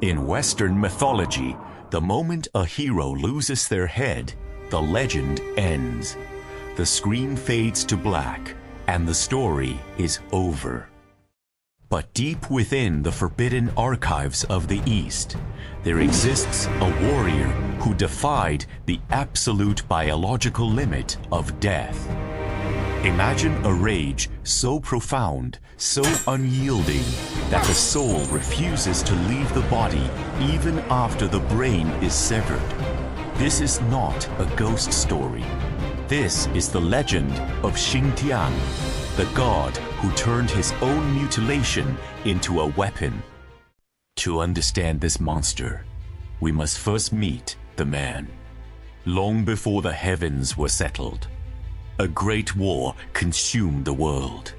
In Western mythology, the moment a hero loses their head, the legend ends. The screen fades to black, and the story is over. But deep within the forbidden archives of the East, there exists a warrior who defied the absolute biological limit of death. Imagine a rage so profound, so unyielding, that the soul refuses to leave the body even after the brain is severed. This is not a ghost story. This is the legend of Xing Tian, the god who turned his own mutilation into a weapon. To understand this monster, we must first meet the man. Long before the heavens were settled, a great war consumed the world.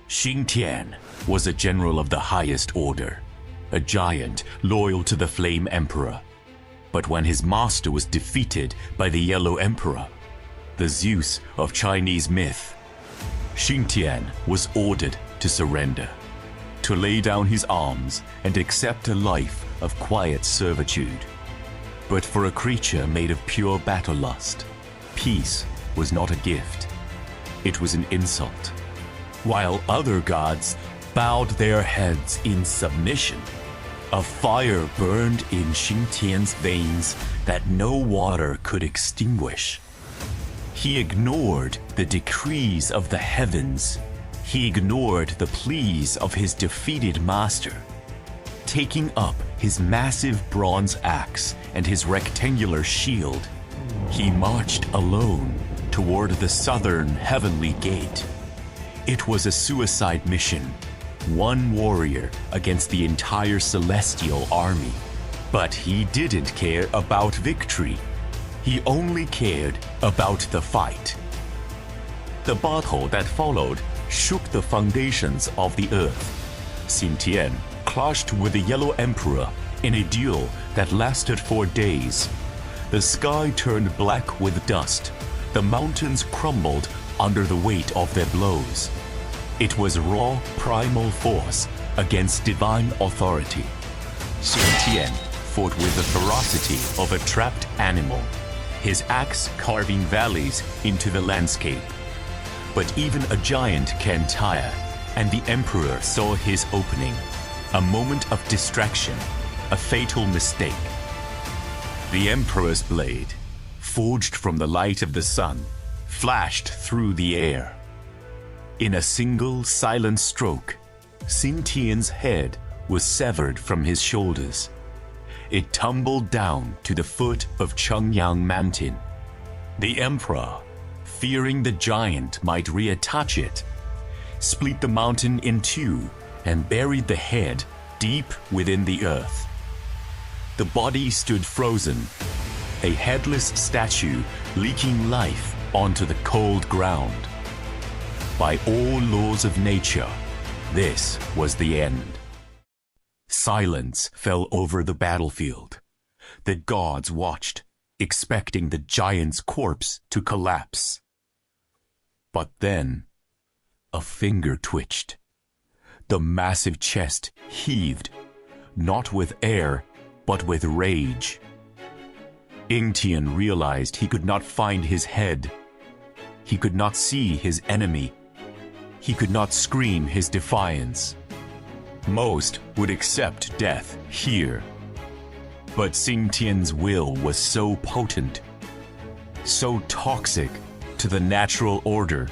Xing Tian was a general of the highest order, a giant loyal to the Flame Emperor. But when his master was defeated by the Yellow Emperor, the Zeus of Chinese myth, Xing Tian was ordered to surrender, to lay down his arms and accept a life of quiet servitude. But for a creature made of pure battle lust, peace was not a gift. It was an insult. While other gods bowed their heads in submission, a fire burned in Xing Tian's veins that no water could extinguish. He ignored the decrees of the heavens. He ignored the pleas of his defeated master. Taking up his massive bronze axe and his rectangular shield, he marched alone toward the southern heavenly gate. It was a suicide mission, one warrior against the entire celestial army. But he didn't care about victory. He only cared about the fight. The battle that followed shook the foundations of the earth. Xing Tian clashed with the Yellow Emperor in a duel that lasted for days. The sky turned black with dust. The mountains crumbled under the weight of their blows. It was raw, primal force against divine authority. Xing Tian fought with the ferocity of a trapped animal, his axe carving valleys into the landscape. But even a giant can tire, and the Emperor saw his opening, a moment of distraction, a fatal mistake. The Emperor's blade, forged from the light of the sun, flashed through the air. In a single silent stroke, Xing Tian's head was severed from his shoulders. It tumbled down to the foot of Chengyang Mountain. The Emperor, fearing the giant might reattach it, split the mountain in two and buried the head deep within the earth. The body stood frozen, a headless statue leaking life onto the cold ground. By all laws of nature, this was the end. Silence fell over the battlefield. The gods watched, expecting the giant's corpse to collapse. But then, a finger twitched. The massive chest heaved, not with air, but with rage. Xing Tian realized he could not find his head. He could not see his enemy. He could not scream his defiance. Most would accept death here. But Xing Tian's will was so potent, so toxic to the natural order,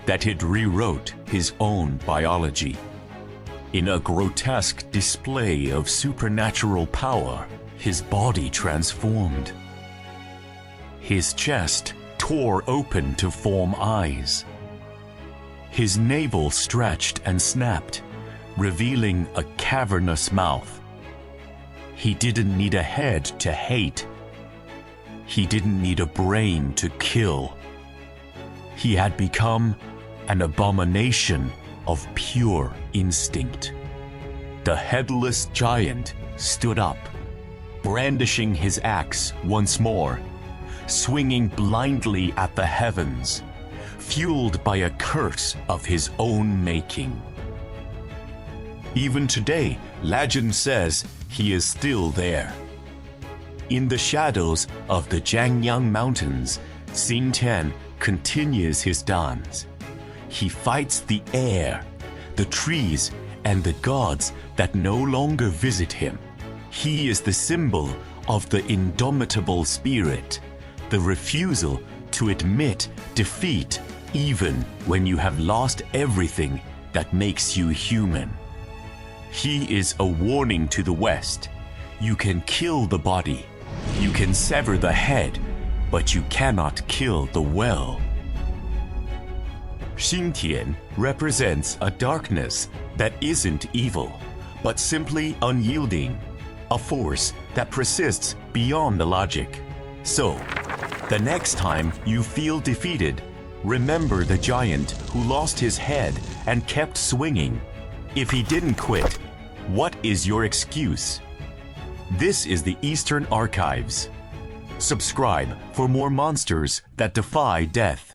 that it rewrote his own biology. In a grotesque display of supernatural power, his body transformed. His chest tore open to form eyes. His navel stretched and snapped, revealing a cavernous mouth. He didn't need a head to hate. He didn't need a brain to kill. He had become an abomination of pure instinct. The headless giant stood up, brandishing his axe once more, swinging blindly at the heavens, fueled by a curse of his own making. Even today, Legend says he is still there. In the shadows of the Jiangyang Mountains, Xing Tian continues his dance. He fights the air, the trees, and the gods that no longer visit him. He is the symbol of the indomitable spirit, the refusal to admit defeat even when you have lost everything that makes you human. He is a warning to the West. You can kill the body, you can sever the head, but you cannot kill the well. Xing Tian represents a darkness that isn't evil, but simply unyielding, a force that persists beyond the logic. So, the next time you feel defeated, remember the giant who lost his head and kept swinging. If he didn't quit, what is your excuse? This is the Eastern Archives. Subscribe for more monsters that defy death.